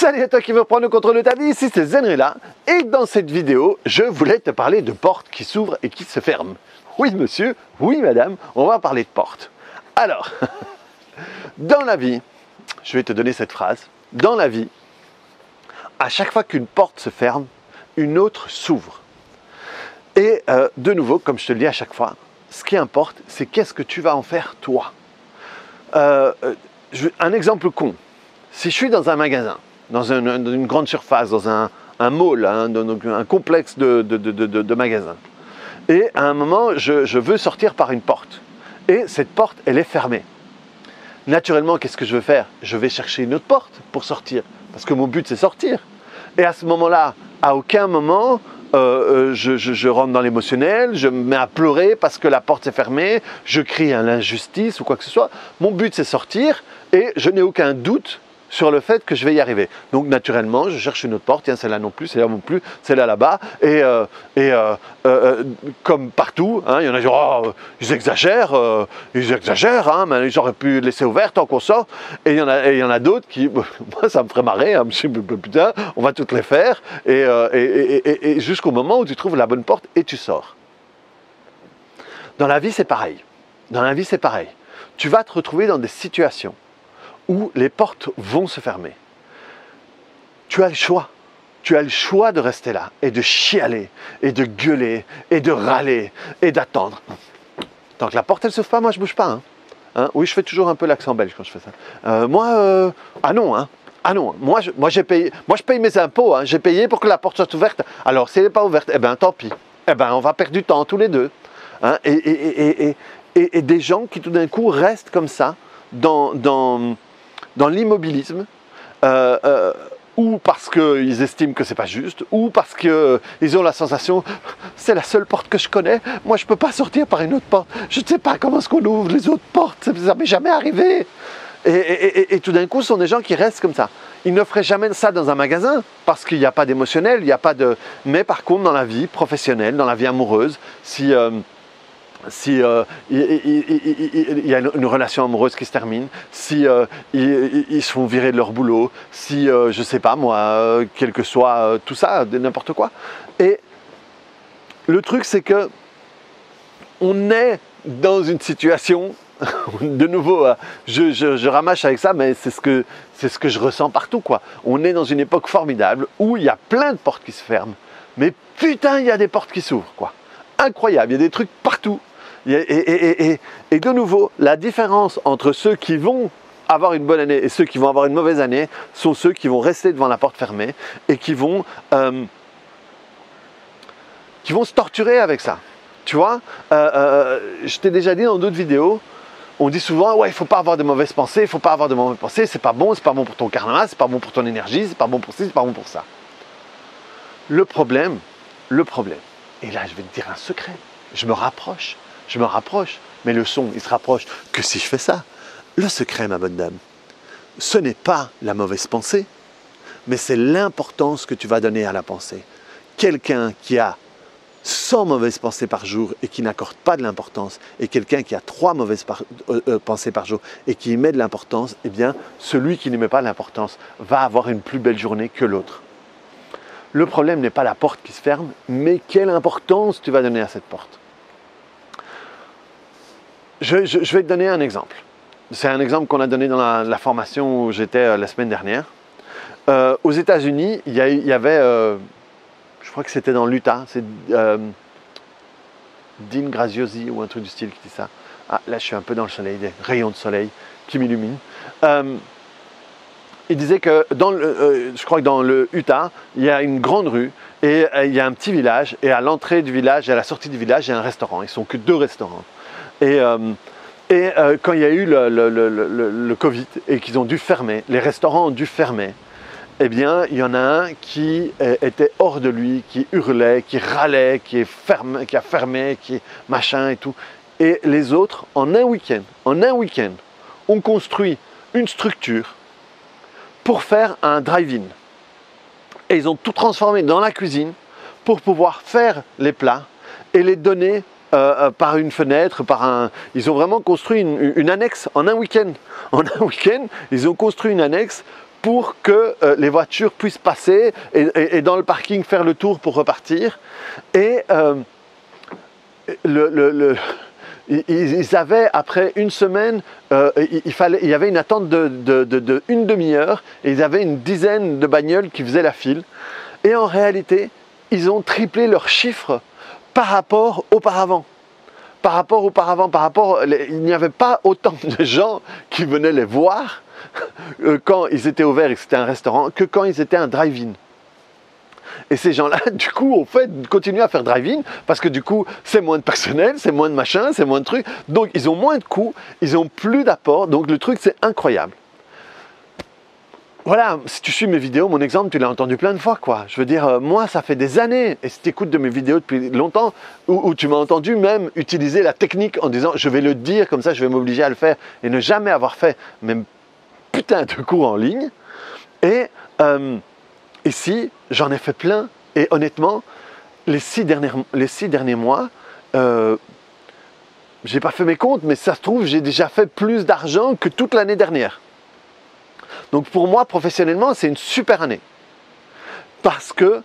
Salut à toi qui veut prendre le contrôle de ta vie, ici c'est Zenrilla et dans cette vidéo, je voulais te parler de portes qui s'ouvrent et qui se ferment. Oui monsieur, oui madame, on va parler de portes. Alors, dans la vie, je vais te donner cette phrase, dans la vie, à chaque fois qu'une porte se ferme, une autre s'ouvre. Et de nouveau, comme je te le dis à chaque fois, ce qui importe, c'est qu'est-ce que tu vas en faire toi. Un exemple con, si je suis dans un magasin, dans une grande surface, dans un mall, un complexe de magasins. Et à un moment, je veux sortir par une porte. Et cette porte, elle est fermée. Naturellement, qu'est-ce que je veux faire? Je vais chercher une autre porte pour sortir. Parce que mon but, c'est sortir. Et à ce moment-là, à aucun moment, je rentre dans l'émotionnel, je me mets à pleurer parce que la porte est fermée, je crie à l'injustice ou quoi que ce soit. Mon but, c'est sortir et je n'ai aucun doute sur le fait que je vais y arriver. Donc naturellement, je cherche une autre porte, tiens, celle-là non plus, celle-là non plus, celle-là là-bas, et comme partout, hein, il y en a qui disent, oh, ils exagèrent, hein, mais ils auraient pu laisser ouverte tant qu'on sort, et il y en a d'autres qui, moi ça me ferait marrer, hein, putain, on va toutes les faire, et jusqu'au moment où tu trouves la bonne porte et tu sors. Dans la vie, c'est pareil. Dans la vie, c'est pareil. Tu vas te retrouver dans des situations où les portes vont se fermer. Tu as le choix. Tu as le choix de rester là et de chialer et de gueuler et de râler et d'attendre. Tant que la porte elle s'ouvre pas, moi je bouge pas. Hein, oui, je fais toujours un peu l'accent belge quand je fais ça. Ah non, hein. Ah non, moi je paye mes impôts. Hein, j'ai payé pour que la porte soit ouverte. Alors si elle n'est pas ouverte, eh ben tant pis. Eh ben on va perdre du temps tous les deux. Hein, et des gens qui tout d'un coup restent comme ça dans l'immobilisme, ou parce qu'ils estiment que c'est pas juste, ou parce qu'ils ont la sensation c'est la seule porte que je connais, moi je peux pas sortir par une autre porte, je ne sais pas comment est-ce qu'on ouvre les autres portes, ça m'est jamais arrivé. Et tout d'un coup, ce sont des gens qui restent comme ça. Ils ne feraient jamais ça dans un magasin, parce qu'il n'y a pas d'émotionnel, il n'y a pas de... Mais par contre, dans la vie professionnelle, dans la vie amoureuse, si il y a une relation amoureuse qui se termine, si ils se font virer de leur boulot, si, je sais pas moi, quel que soit tout ça, n'importe quoi. Et le truc, c'est que on est dans une situation, de nouveau, je ramâche avec ça, mais c'est ce que je ressens partout, quoi. On est dans une époque formidable où il y a plein de portes qui se ferment, mais putain, il y a des portes qui s'ouvrent, quoi. Incroyable, il y a des trucs partout. Et de nouveau, la différence entre ceux qui vont avoir une bonne année et ceux qui vont avoir une mauvaise année sont ceux qui vont rester devant la porte fermée et qui vont se torturer avec ça. Tu vois, je t'ai déjà dit dans d'autres vidéos, on dit souvent, ouais, il ne faut pas avoir de mauvaises pensées, il ne faut pas avoir de mauvaises pensées, c'est pas bon pour ton karma, c'est pas bon pour ton énergie, c'est pas bon pour ci, c'est pas bon pour ça. Le problème, et là je vais te dire un secret, je me rapproche, mais le son, il se rapproche que si je fais ça. Le secret, ma bonne dame, ce n'est pas la mauvaise pensée, mais c'est l'importance que tu vas donner à la pensée. Quelqu'un qui a 100 mauvaises pensées par jour et qui n'accorde pas de l'importance, et quelqu'un qui a 3 mauvaises pensées par jour et qui y met de l'importance, eh bien, celui qui n'y met pas l'importance va avoir une plus belle journée que l'autre. Le problème n'est pas la porte qui se ferme, mais quelle importance tu vas donner à cette porte. Je vais te donner un exemple. C'est un exemple qu'on a donné dans la formation où j'étais la semaine dernière. Aux États-Unis, il y avait, je crois que c'était dans l'Utah, c'est Dean Graziosi ou un truc du style qui dit ça. Ah, là je suis un peu dans le soleil, des rayons de soleil qui m'illuminent. Il disait que je crois que dans le Utah, il y a une grande rue et il y a un petit village, et à l'entrée du village et à la sortie du village, il y a un restaurant. Ils ne sont que 2 restaurants. Et quand il y a eu le Covid et qu'ils ont dû fermer, les restaurants ont dû fermer, eh bien, il y en a un qui était hors de lui, qui hurlait, qui râlait, qui a fermé, qui machin et tout. Et les autres, en un week-end, ont construit une structure pour faire un drive-in. Et ils ont tout transformé dans la cuisine pour pouvoir faire les plats et les donner par une fenêtre, ils ont vraiment construit une annexe en un week-end. En un week-end, ils ont construit une annexe pour que les voitures puissent passer et dans le parking faire le tour pour repartir. Et ils avaient, après une semaine, il y avait une attente de une demi-heure et ils avaient une dizaine de bagnoles qui faisaient la file. Et en réalité, ils ont triplé leurs chiffres par rapport auparavant. Il n'y avait pas autant de gens qui venaient les voir quand ils étaient ouverts et que c'était un restaurant que quand ils étaient un drive-in. Et ces gens-là, du coup, ont fait continuer à faire drive-in parce que du coup, c'est moins de personnel, c'est moins de machin, c'est moins de trucs. Donc, ils ont moins de coûts, ils ont plus d'apport. Donc, le truc, c'est incroyable. Voilà, si tu suis mes vidéos, mon exemple, tu l'as entendu plein de fois, quoi. Je veux dire, moi, ça fait des années, et si tu écoutes de mes vidéos depuis longtemps, où tu m'as entendu même utiliser la technique en disant, je vais le dire, comme ça, je vais m'obliger à le faire, et ne jamais avoir fait même putain de cours en ligne. Et ici, j'en ai fait plein, et honnêtement, les six derniers mois, j'ai pas fait mes comptes, mais ça se trouve, j'ai déjà fait plus d'argent que toute l'année dernière. Donc pour moi, professionnellement, c'est une super année. Parce que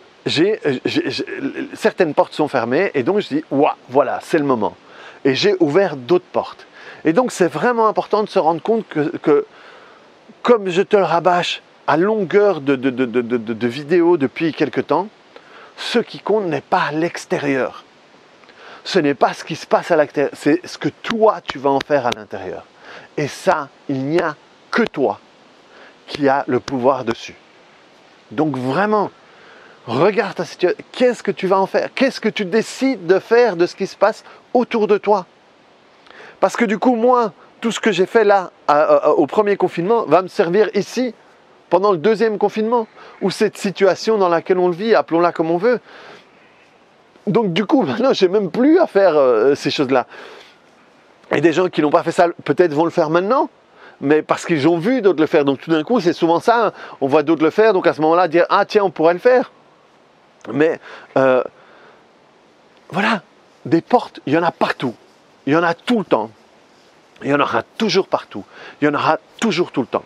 certaines portes sont fermées et donc je dis, ouah, voilà, c'est le moment. Et j'ai ouvert d'autres portes. Et donc c'est vraiment important de se rendre compte que comme je te le rabâche à longueur de vidéos depuis quelque temps, ce qui compte n'est pas à l'extérieur. Ce n'est pas ce qui se passe à l'extérieur, c'est ce que toi, tu vas en faire à l'intérieur. Et ça, il n'y a que toi qui a le pouvoir dessus. Donc vraiment, regarde ta situation. Qu'est-ce que tu vas en faire? Qu'est-ce que tu décides de faire de ce qui se passe autour de toi? Parce que du coup, moi, tout ce que j'ai fait là, au premier confinement, va me servir ici, pendant le deuxième confinement, ou cette situation dans laquelle on le vit, appelons-la comme on veut. Donc du coup, maintenant, je n'ai même plus à faire ces choses-là. Et des gens qui n'ont pas fait ça, peut-être vont le faire maintenant, mais parce qu'ils ont vu d'autres le faire. Donc tout d'un coup, c'est souvent ça, hein. On voit d'autres le faire, donc à ce moment-là, dire « Ah tiens, on pourrait le faire ». Mais voilà, des portes, il y en a partout. Il y en a tout le temps. Il y en aura toujours partout. Il y en aura toujours tout le temps.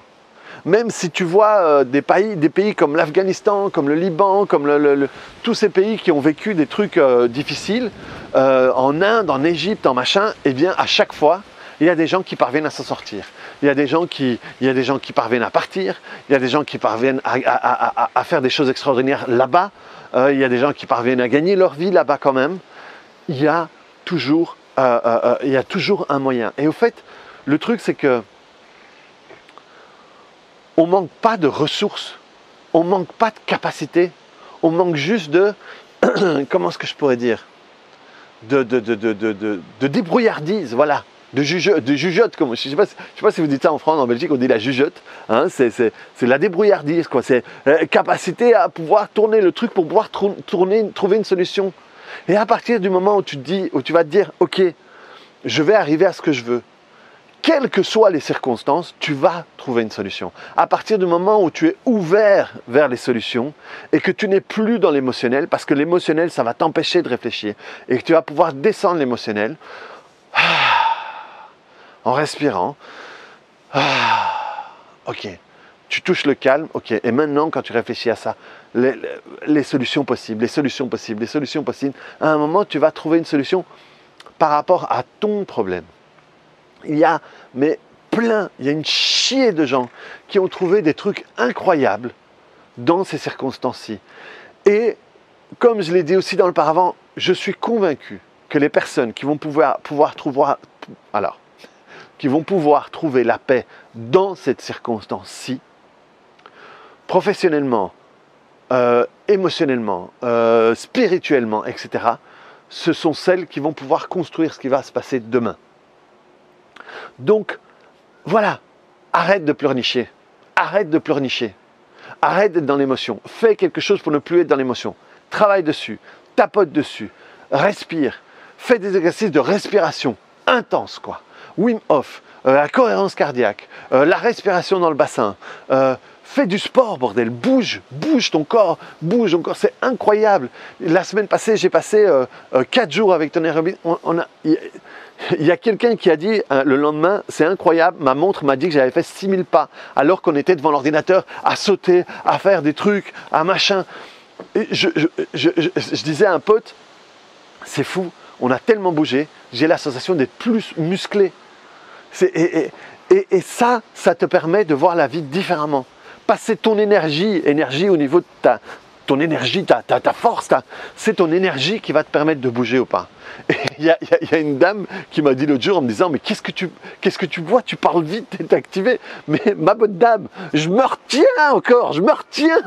Même si tu vois des pays comme l'Afghanistan, comme le Liban, comme tous ces pays qui ont vécu des trucs difficiles, en Inde, en Égypte, en machin, eh bien à chaque fois, il y a des gens qui parviennent à s'en sortir. Il y a des gens qui parviennent à partir. Il y a des gens qui parviennent à faire des choses extraordinaires là-bas. Il y a des gens qui parviennent à gagner leur vie là-bas quand même. Il y a toujours un moyen. Et au fait, le truc c'est que on ne manque pas de ressources, on ne manque pas de capacité, on manque juste de, comment est-ce que je pourrais dire, de débrouillardise, voilà, de jugeote, comme, je ne sais pas si vous dites ça en France, en Belgique on dit la jugeote, hein, c'est la débrouillardise, quoi, c'est capacité à pouvoir tourner le truc pour pouvoir trouver une solution. Et à partir du moment où tu vas te dire, ok, je vais arriver à ce que je veux, quelles que soient les circonstances, tu vas trouver une solution. À partir du moment où tu es ouvert vers les solutions et que tu n'es plus dans l'émotionnel, parce que l'émotionnel, ça va t'empêcher de réfléchir, et que tu vas pouvoir descendre l'émotionnel en respirant. Ok, tu touches le calme, ok, et maintenant quand tu réfléchis à ça, les solutions possibles, à un moment tu vas trouver une solution par rapport à ton problème. Il y a une chier de gens qui ont trouvé des trucs incroyables dans ces circonstances-ci. Et comme je l'ai dit aussi dans le paravent, je suis convaincu que les personnes qui vont pouvoir trouver la paix dans cette circonstance-ci, professionnellement, émotionnellement, spirituellement, etc., ce sont celles qui vont pouvoir construire ce qui va se passer demain. Donc, voilà, arrête de pleurnicher, arrête d'être dans l'émotion, fais quelque chose pour ne plus être dans l'émotion, travaille dessus, tapote dessus, respire, fais des exercices de respiration intense, quoi. Wim Hof, la cohérence cardiaque, la respiration dans le bassin, Fais du sport, bordel, bouge ton corps, c'est incroyable. La semaine passée, j'ai passé 4 jours avec Tony Robbins. Il y a quelqu'un qui a dit le lendemain, c'est incroyable, ma montre m'a dit que j'avais fait 6000 pas, alors qu'on était devant l'ordinateur à sauter, à faire des trucs, à machin. Et je disais à un pote, c'est fou, on a tellement bougé, j'ai la sensation d'être plus musclé. Et ça te permet de voir la vie différemment. Passer ton énergie au niveau de ton énergie, ta force, c'est ton énergie qui va te permettre de bouger ou pas. Et il y a une dame qui m'a dit l'autre jour en me disant, mais qu'est-ce que tu vois, tu parles vite, tu es activé. Mais ma bonne dame, je me retiens encore, je me retiens.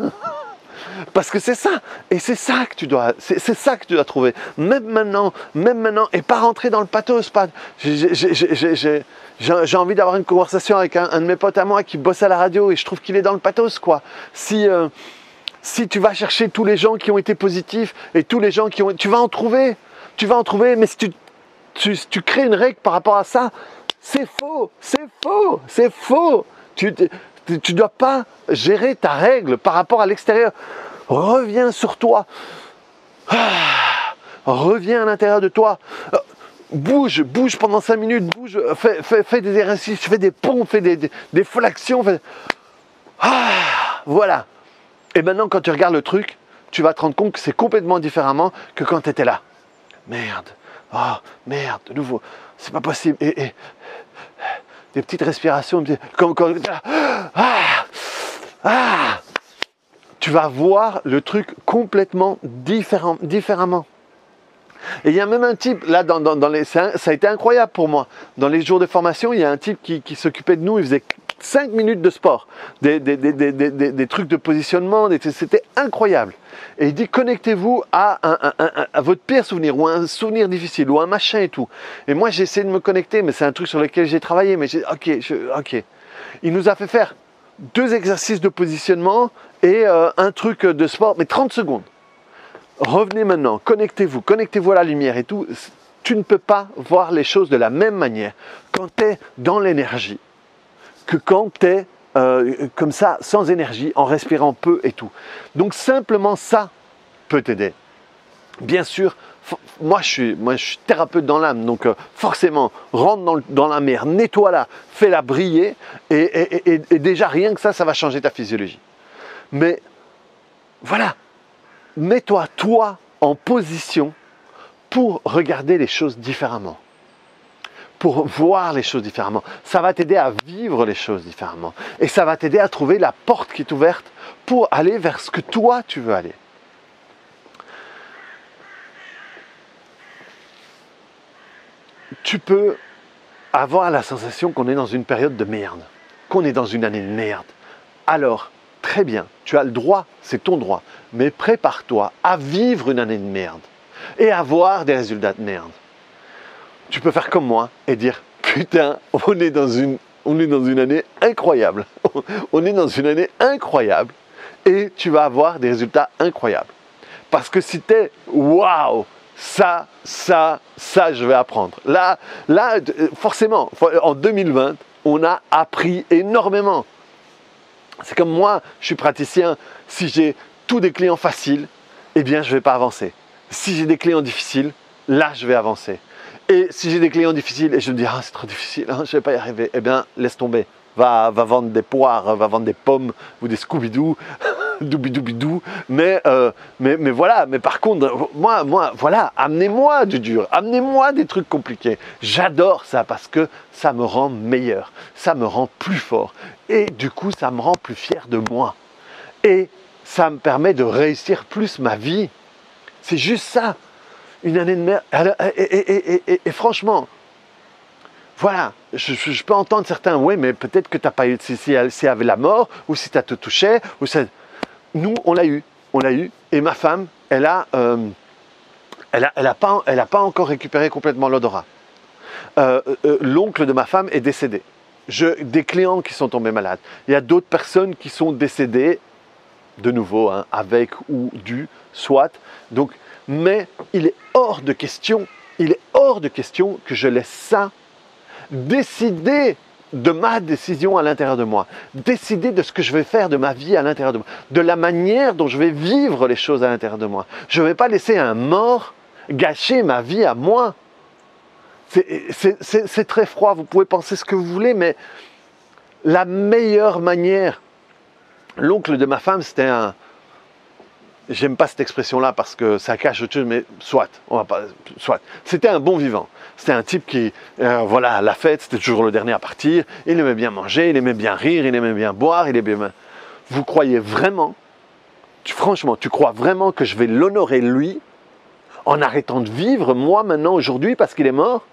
Parce que c'est ça, et c'est ça que tu dois trouver. Même maintenant, et pas rentrer dans le pathos. J'ai envie d'avoir une conversation avec un de mes potes à moi qui bosse à la radio et je trouve qu'il est dans le pathos, quoi. Si tu vas chercher tous les gens qui ont été positifs et tous les gens qui ont... Tu vas en trouver, mais si tu crées une règle par rapport à ça, c'est faux. Tu ne dois pas gérer ta règle par rapport à l'extérieur. Reviens sur toi. Reviens à l'intérieur de toi. Bouge pendant 5 minutes. Bouge, fais des exercices, fais des pompes, fais des flexions. Voilà. Et maintenant, quand tu regardes le truc, tu vas te rendre compte que c'est complètement différemment que quand tu étais là. Merde. Oh, merde, de nouveau. C'est pas possible. Et des petites respirations. Comme tu vas voir le truc complètement différemment. Et il y a même un type, là, ça a été incroyable pour moi. Dans les jours de formation, il y a un type qui s'occupait de nous, il faisait 5 minutes de sport, des trucs de positionnement, c'était incroyable. Et il dit, connectez-vous à votre pire souvenir, ou un souvenir difficile, ou un machin et tout. Et moi, j'ai essayé de me connecter, mais c'est un truc sur lequel j'ai travaillé, mais ok. Il nous a fait faire 2 exercices de positionnement et un truc de sport, mais 30 secondes. Revenez maintenant, connectez-vous à la lumière et tout. Tu ne peux pas voir les choses de la même manière quand tu es dans l'énergie que quand tu es comme ça, sans énergie, en respirant peu et tout. Donc simplement ça peut t'aider. Bien sûr, moi je suis thérapeute dans l'âme, donc forcément, rentre dans la mer, nettoie-la, fais-la briller, et déjà rien que ça va changer ta physiologie. Mais voilà, mets-toi, toi, en position pour regarder les choses différemment, pour voir les choses différemment. Ça va t'aider à vivre les choses différemment. Et ça va t'aider à trouver la porte qui est ouverte pour aller vers ce que toi, tu veux aller. Tu peux avoir la sensation qu'on est dans une période de merde, qu'on est dans une année de merde. Alors, très bien, tu as le droit, c'est ton droit, mais prépare-toi à vivre une année de merde et à voir des résultats de merde. Tu peux faire comme moi et dire « Putain, on est dans une année incroyable. On est dans une année incroyable et tu vas avoir des résultats incroyables. » Parce que si tu es « Waouh, ça, je vais apprendre. » Là, forcément, en 2020, on a appris énormément. C'est comme moi, je suis praticien. Si j'ai tous des clients faciles, eh bien, je ne vais pas avancer. Si j'ai des clients difficiles, là, je vais avancer. Et si j'ai des clients difficiles et je me dis « Ah, c'est trop difficile, je ne vais pas y arriver », eh bien, laisse tomber. Va vendre des poires, va vendre des pommes ou des Scooby-Doo, doubidou. Mais voilà, mais par contre, moi, voilà, amenez-moi du dur, amenez-moi des trucs compliqués. J'adore ça parce que ça me rend meilleur, ça me rend plus fort. Et du coup, ça me rend plus fier de moi. Et ça me permet de réussir plus ma vie. C'est juste ça. Une année de merde. Et franchement, voilà, je peux entendre certains, oui, mais peut-être que tu n'as pas eu, si avec la mort, ou si ça te touchait, ou ça... Nous, on l'a eu, et ma femme, elle a pas encore récupéré complètement l'odorat. L'oncle de ma femme est décédé. Des clients qui sont tombés malades. Il y a d'autres personnes qui sont décédées, de nouveau, hein, avec ou du, soit. Donc, mais il est hors de question que je laisse ça décider de ma décision à l'intérieur de moi, décider de ce que je vais faire de ma vie à l'intérieur de moi, de la manière dont je vais vivre les choses à l'intérieur de moi. Je ne vais pas laisser un mort gâcher ma vie à moi. C'est très froid, vous pouvez penser ce que vous voulez, mais la meilleure manière, l'oncle de ma femme, c'était un... J'aime pas cette expression-là parce que ça cache autre chose, mais soit, on va pas, soit. C'était un bon vivant. C'était un type qui, voilà, la fête, c'était toujours le dernier à partir. Il aimait bien manger, il aimait bien rire, il aimait bien boire, il aimait bien... Vous croyez vraiment, franchement, tu crois vraiment que je vais l'honorer lui en arrêtant de vivre, moi, maintenant, aujourd'hui, parce qu'il est mort?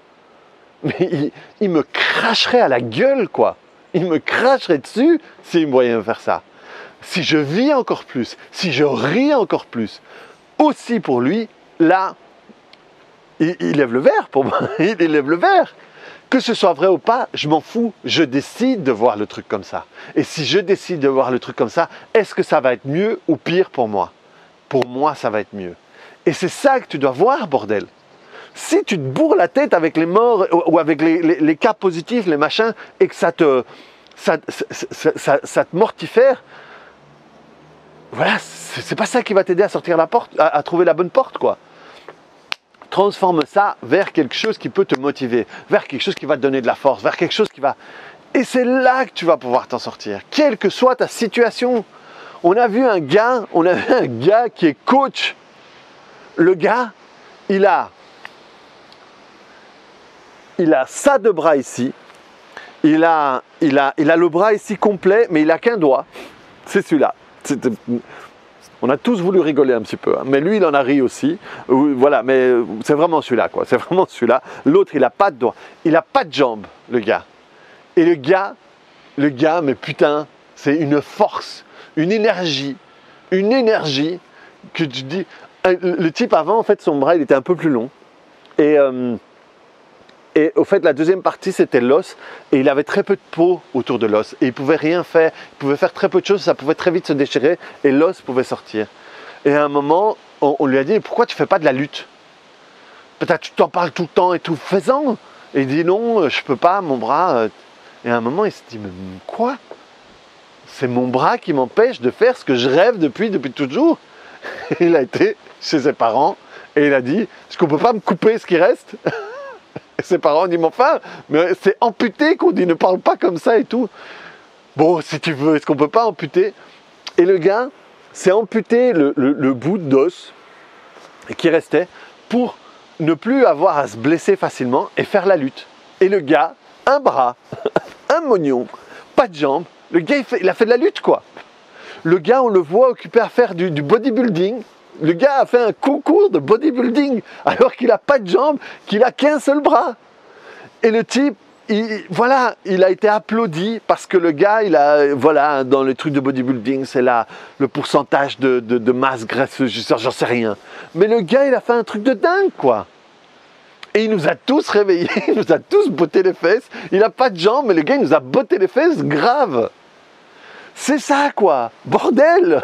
Mais il me cracherait à la gueule, quoi. Il me cracherait dessus s'il me voyait me faire ça. Si je vis encore plus, si je ris encore plus, aussi pour lui, là, il lève le verre pour moi, il lève le verre. Que ce soit vrai ou pas, je m'en fous, je décide de voir le truc comme ça. Et si je décide de voir le truc comme ça, est-ce que ça va être mieux ou pire pour moi? Pour moi, ça va être mieux. Et c'est ça que tu dois voir, bordel. Si tu te bourres la tête avec les morts ou avec les cas positifs, les machins, et que ça te mortifère, voilà, c'est pas ça qui va t'aider à sortir la porte, à trouver la bonne porte, quoi. Transforme ça vers quelque chose qui peut te motiver, vers quelque chose qui va te donner de la force, vers quelque chose qui va... Et c'est là que tu vas pouvoir t'en sortir, quelle que soit ta situation. On a vu un gars qui est coach. Le gars, il a ça de bras ici, il a le bras ici complet, mais il n'a qu'un doigt, c'est celui-là. On a tous voulu rigoler un petit peu, hein. Mais lui il en a ri aussi, voilà, mais c'est vraiment celui-là, quoi, c'est vraiment celui-là. L'autre il n'a pas de doigt, il n'a pas de jambes, le gars. Et le gars, mais putain, c'est une force, une énergie que tu dis, le type avant, en fait, son bras il était un peu plus long, et au fait, la deuxième partie, c'était l'os, et il avait très peu de peau autour de l'os, et il pouvait rien faire, il pouvait faire très peu de choses, ça pouvait très vite se déchirer, et l'os pouvait sortir. Et à un moment, on lui a dit, pourquoi tu ne fais pas de la lutte? Peut-être tu t'en parles tout le temps et tout, fais-en. Et il dit, non, je ne peux pas, mon bras. Et à un moment, il se dit, mais quoi? C'est mon bras qui m'empêche de faire ce que je rêve depuis toujours. Et il a été chez ses parents, et il a dit, est-ce qu'on ne peut pas me couper ce qui reste? Et ses parents ont dit, mais enfin, mais c'est amputé qu'on dit, ne parle pas comme ça et tout. Bon, si tu veux, est-ce qu'on peut pas amputer? Et le gars s'est amputé le bout d'os qui restait pour ne plus avoir à se blesser facilement et faire la lutte. Et le gars, un bras, un mognon, pas de jambes, le gars il a fait de la lutte, quoi. Le gars, on le voit occupé à faire du bodybuilding. Le gars a fait un concours de bodybuilding alors qu'il n'a pas de jambes, qu'il n'a qu'un seul bras. Et le type, voilà, il a été applaudi parce que le gars, voilà, dans le truc de bodybuilding, c'est là le pourcentage de masse graisseuse, j'en sais rien. Mais le gars, il a fait un truc de dingue, quoi. Et il nous a tous réveillés, il nous a tous botté les fesses. Il n'a pas de jambes, mais le gars, il nous a botté les fesses grave. C'est ça, quoi. Bordel.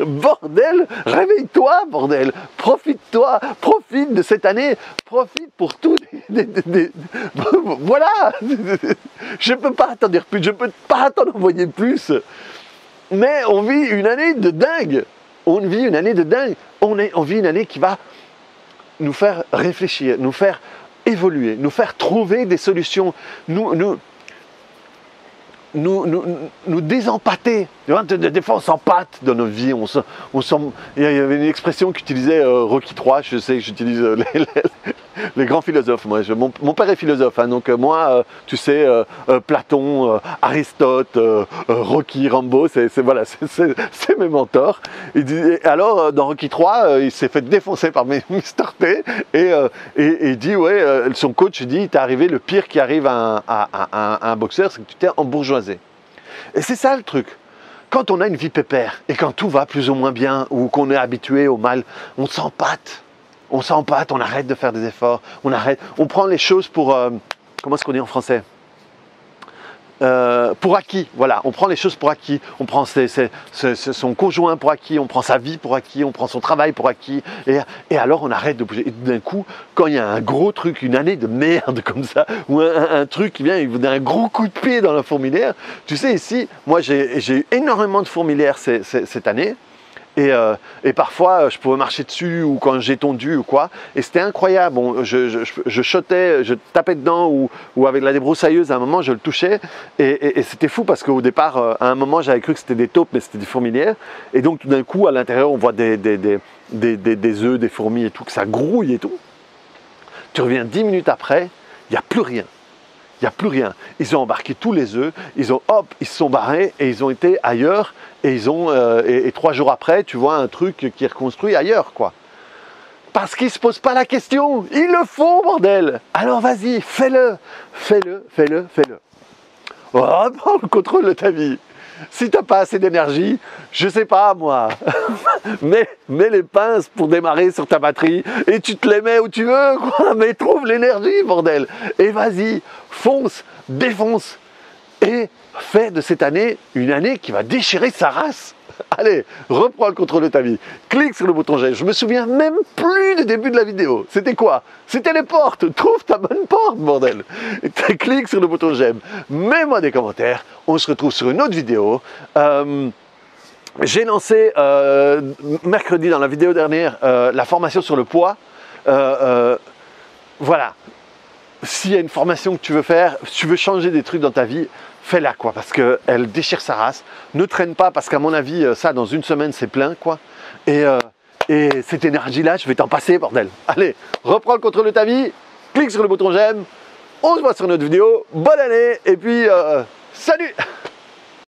Bordel, réveille-toi, bordel, profite-toi, profite de cette année, profite pour tout. Voilà, je ne peux pas t'en dire plus, je ne peux pas t'en envoyer plus. Mais on vit une année de dingue, on vit une année de dingue, on vit une année qui va nous faire réfléchir, nous faire évoluer, nous faire trouver des solutions, nous désempâter. Des fois, on s'empâte dans nos vies. Il y avait une expression qu'utilisait Rocky III. Je sais que j'utilise les grands philosophes. Moi, mon père est philosophe. Hein, donc, moi, tu sais, Platon, Aristote, Rocky, Rambo, c'est mes mentors. Alors, dans Rocky III, il s'est fait défoncer par Mr. T. Et il dit, ouais, son coach dit, t'es arrivé, le pire qui arrive à un boxeur, c'est que tu t'es embourgeoisé. Et c'est ça le truc. Quand on a une vie pépère et quand tout va plus ou moins bien ou qu'on est habitué au mal, on s'empâte. On arrête de faire des efforts, on prend les choses pour... comment est-ce qu'on dit en français? pour acquis, voilà, on prend les choses pour acquis, on prend son conjoint pour acquis, on prend sa vie pour acquis, on prend son travail pour acquis, et alors on arrête de bouger. Et d'un coup, quand il y a un gros truc, une année de merde comme ça, ou un truc qui vient, il vous donne un gros coup de pied dans la fourmilière, tu sais, ici, moi j'ai eu énormément de fourmilières cette année, et parfois je pouvais marcher dessus ou quand j'ai tondu ou quoi, et c'était incroyable. Bon, je shotais, je tapais dedans ou avec la débroussailleuse à un moment je le touchais, et c'était fou parce qu'au départ à un moment j'avais cru que c'était des taupes mais c'était des fourmilières, et donc tout d'un coup à l'intérieur on voit des œufs, des fourmis et tout, que ça grouille et tout. Tu reviens 10 minutes après, il n'y a plus rien. Il n'y a plus rien. Ils ont embarqué tous les œufs, ils se sont barrés et ils ont été ailleurs, et et 3 jours après, tu vois un truc qui est reconstruit ailleurs, quoi. Parce qu'ils ne se posent pas la question, ils le font, bordel. Alors vas-y, fais-le. Reprends le contrôle de ta vie. Si tu n'as pas assez d'énergie, je sais pas moi, mets les pinces pour démarrer sur ta batterie et tu te les mets où tu veux, quoi. Mais trouve l'énergie, bordel. Et vas-y, fonce, défonce. Et fais de cette année une année qui va déchirer sa race. Allez, reprends le contrôle de ta vie. Clique sur le bouton j'aime. Je me souviens même plus du début de la vidéo. C'était quoi? C'était les portes. Trouve ta bonne porte, bordel. Et clique sur le bouton j'aime. Mets-moi des commentaires. On se retrouve sur une autre vidéo. J'ai lancé mercredi, dans la vidéo dernière, la formation sur le poids. Voilà. S'il y a une formation que tu veux faire, si tu veux changer des trucs dans ta vie, fais-la, quoi, parce qu'elle déchire sa race. Ne traîne pas, parce qu'à mon avis, ça, dans une semaine, c'est plein, quoi. Et cette énergie-là, je vais t'en passer, bordel. Allez, reprends le contrôle de ta vie, clique sur le bouton j'aime, on se voit sur notre vidéo, bonne année, et puis, salut!